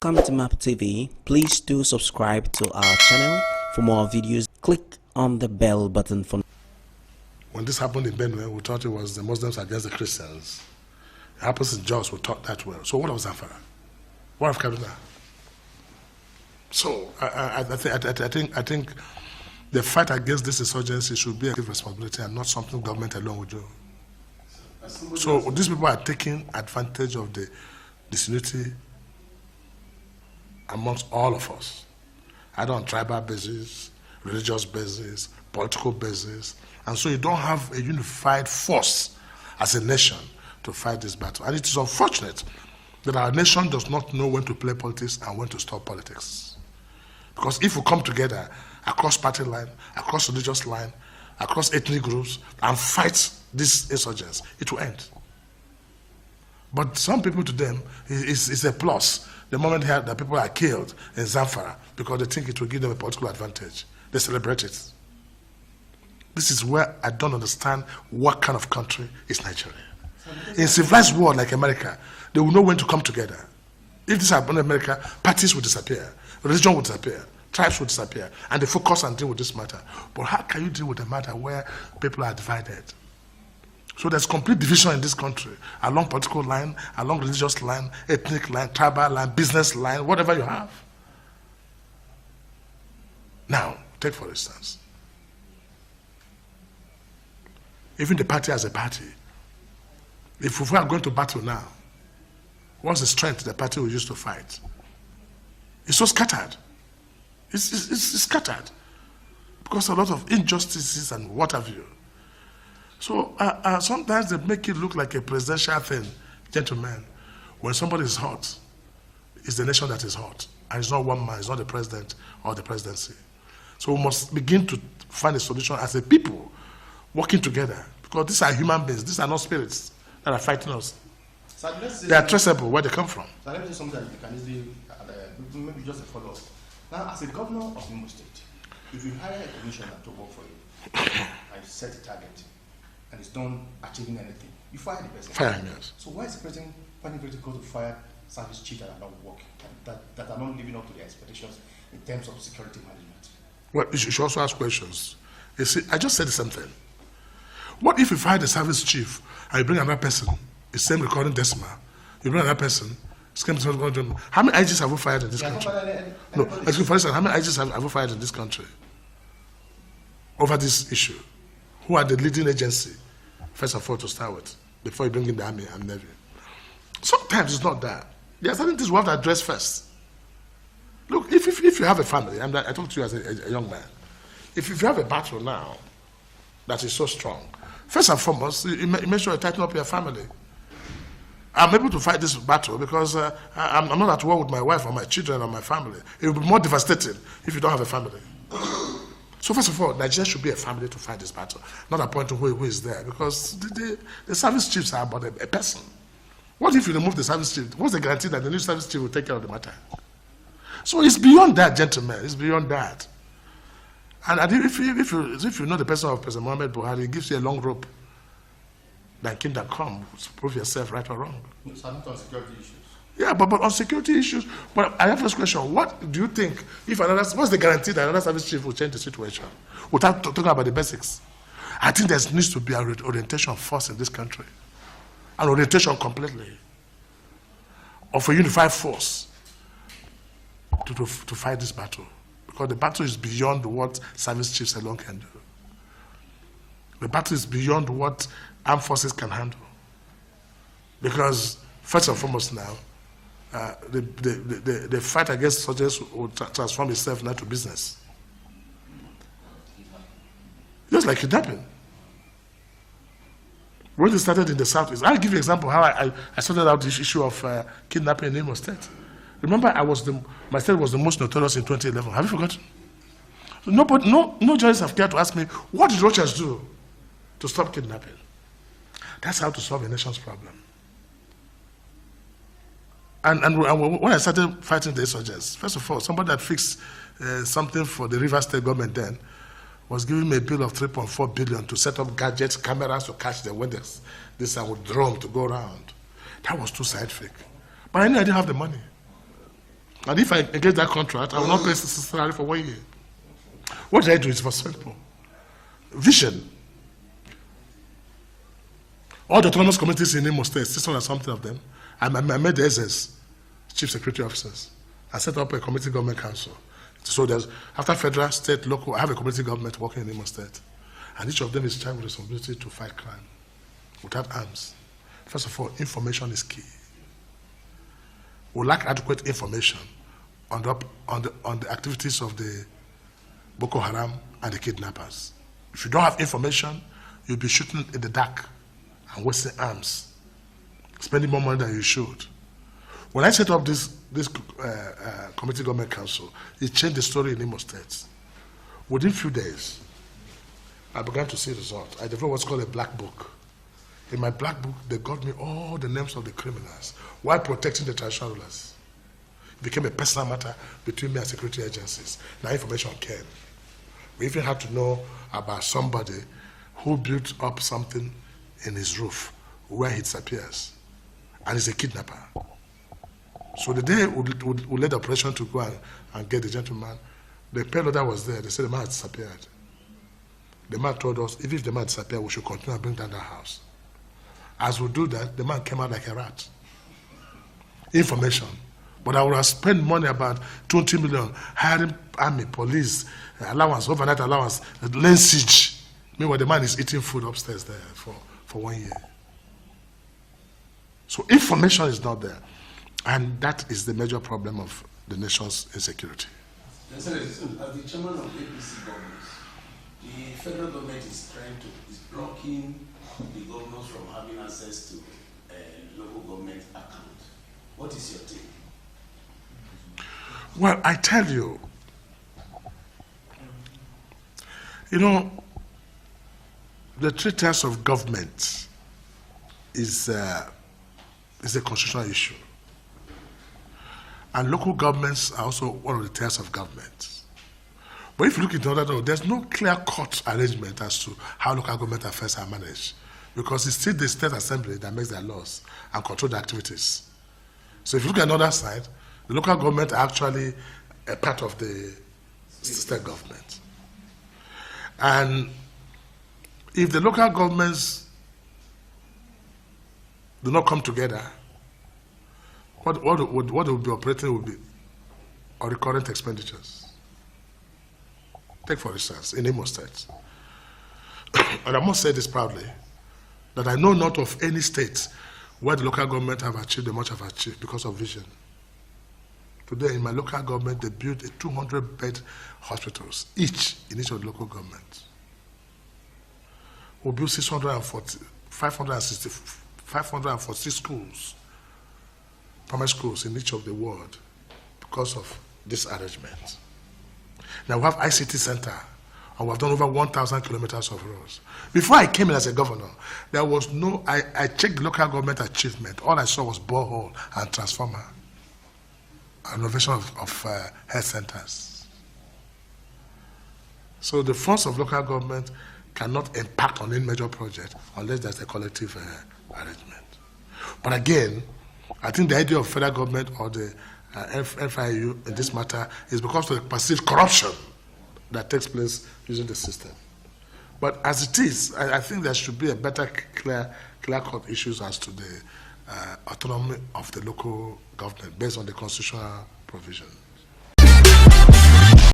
Welcome to Mobtv. Please do subscribe to our channel for more videos. Click on the bell button for. When this happened in Benue, we thought it was the Muslims against the Christians. It happens in Jos, we thought that well. So what was Zamfara? What of Kaduna? So I think the fight against this insurgency should be a responsibility and not something government alone would do. So these people are taking advantage of the disunity amongst all of us, either on tribal basis, religious basis, political basis, and so you don't have a unified force as a nation to fight this battle. And it is unfortunate that our nation does not know when to play politics and when to stop politics. Because if we come together across party line, across religious line, across ethnic groups, and fight these insurgents, it will end. But some people, to them, it's a plus. The moment that people are killed in Zamfara because they think it will give them a political advantage, they celebrate it. This is where I don't understand what kind of country is Nigeria. In a civilized world like America, they will know when to come together. If this happened in America, parties will disappear, religion will disappear, tribes will disappear, and they focus and deal with this matter. But how can you deal with a matter where people are divided? So there's complete division in this country, along political line, along religious line, ethnic line, tribal line, business line, whatever you have. Now, take for instance, even the party as a party, if we are going to battle now, what's the strength the party will use to fight? It's so scattered. It's scattered because a lot of injustices and what have you. So sometimes they make it look like a presidential thing, gentlemen. When somebody is hot, it's the nation that is hot. And it's not one man, it's not the president or the presidency. So we must begin to find a solution as a people, working together. Because these are human beings, these are not spirits that are fighting us. So they are traceable where they come from. So let me say something that you can easily, maybe just a follow-up. Now, as a governor of Imo State, if you hire a commissioner to work for you and you set a target, and it's not achieving anything, you fire the person. Fire him, yes. So why is the president finding it difficult to fire service chiefs that are not working, that are not living up to their expectations in terms of security management? Well, you should also ask questions. You see, I just said something. What if you fire the service chief and you bring another person, the same recording decimal, you bring another person, how many IGs have you fired in this country? No, for instance, how many IGs have you fired in this country over this issue? Who are the leading agency, first of all, to start with, before you bring in the army and navy? Sometimes it's not that. There are certain things we have to address first. Look, if you have a family, I talk to you as a young man, if you have a battle now that is so strong, first and foremost, you make sure you tighten up your family. I'm able to fight this battle because I'm not at war with my wife or my children or my family. It will be more devastating if you don't have a family. So first of all, Nigeria should be a family to fight this battle, not appointing who is there, because the service chiefs are about a person. What if you remove the service chief? What's the guarantee that the new service chief will take care of the matter? So it's beyond that, gentlemen. It's beyond that. And if you know the person of President Muhammad Buhari, it gives you a long rope than kingdom come to prove yourself right or wrong. So not on security issues. Yeah, but on security issues, but I have this question, what do you think, what's the guarantee that another service chief will change the situation? Without talking about the basics. I think there needs to be an orientation first in this country. An orientation completely of a unified force to fight this battle. Because the battle is beyond what service chiefs alone can do. The battle is beyond what armed forces can handle. Because first and foremost now, the fight against soldiers will transform itself now to business. Just like kidnapping. When it started in the southeast, I'll give you an example how I sorted out this issue of kidnapping in Imo State. Remember, my state was the most notorious in 2011. Have you forgotten? So no judges have cared to ask me, what did Rochas do to stop kidnapping? That's how to solve a nation's problem. And when I started fighting the insurgents, first of all, somebody that fixed something for the River State government then was giving me a bill of 3.4 billion to set up gadgets, cameras to catch them when this would drone to go around. That was too scientific. But I knew I didn't have the money. And if I engage that contract, I will not pay salary for 1 year. What did I do? It's for simple. Vision. All the autonomous committees in Imo State, 600 and something of them, I made the SS, chief security officers. I set up a community government council. So there's, after federal, state, local, I have a community government working in Imo State. And each of them is charged with responsibility to fight crime without arms. First of all, information is key. We lack adequate information on the activities of the Boko Haram and the kidnappers. If you don't have information, you'll be shooting in the dark and wasting arms, spending more money than you should. When I set up this community government council, it changed the story in Imo State. Within a few days, I began to see results. I developed what's called a black book. In my black book, they got me all the names of the criminals while protecting the traditional rulers. It became a personal matter between me and security agencies. Now information came. We even had to know about somebody who built up something in his roof where he disappears, and he's a kidnapper. So the day we led the operation to go and get the gentleman, the payloader that was there, they said the man had disappeared. The man told us, if the man disappeared, we should continue and bring down that house. As we do that, the man came out like a rat. Information. But I would have spent money about 20 million, hiring army, police, allowance, overnight allowance, lane siege. Meanwhile, the man is eating food upstairs there for 1 year. So information is not there. And that is the major problem of the nation's insecurity. As the chairman of the APC government, the federal government is blocking the governors from having access to local government account. What is your take? Well, I tell you, the 3 tiers of government is a constitutional issue. And local governments are also one of the tiers of government. But if you look into other, there's no clear-cut arrangement as to how local government affairs are managed, because it's still the state assembly that makes their laws and control the activities. So if you look at another side, the local government are actually a part of the state government. And if the local governments do not come together, what will be operating will be our recurrent expenditures. Take for instance, in Imo State. And I must say this proudly, that I know not of any state where the local government have achieved the much have achieved because of vision. Today in my local government, they built 200-bed hospitals, each in each of the local governments. We built 540 schools, primary schools in each of the world because of this arrangement. Now we have ICT center, and we have done over 1,000 kilometers of roads. Before I came in as a governor, there was no, I checked the local government achievement. All I saw was borehole and transformer, and renovation of health centers. So the funds of local government cannot impact on any major project unless there's a collective arrangement. But again, I think the idea of federal government or the FIU in this matter is because of the perceived corruption that takes place using the system. But as it is, I think there should be a better clear-cut issues as to the autonomy of the local government based on the constitutional provision.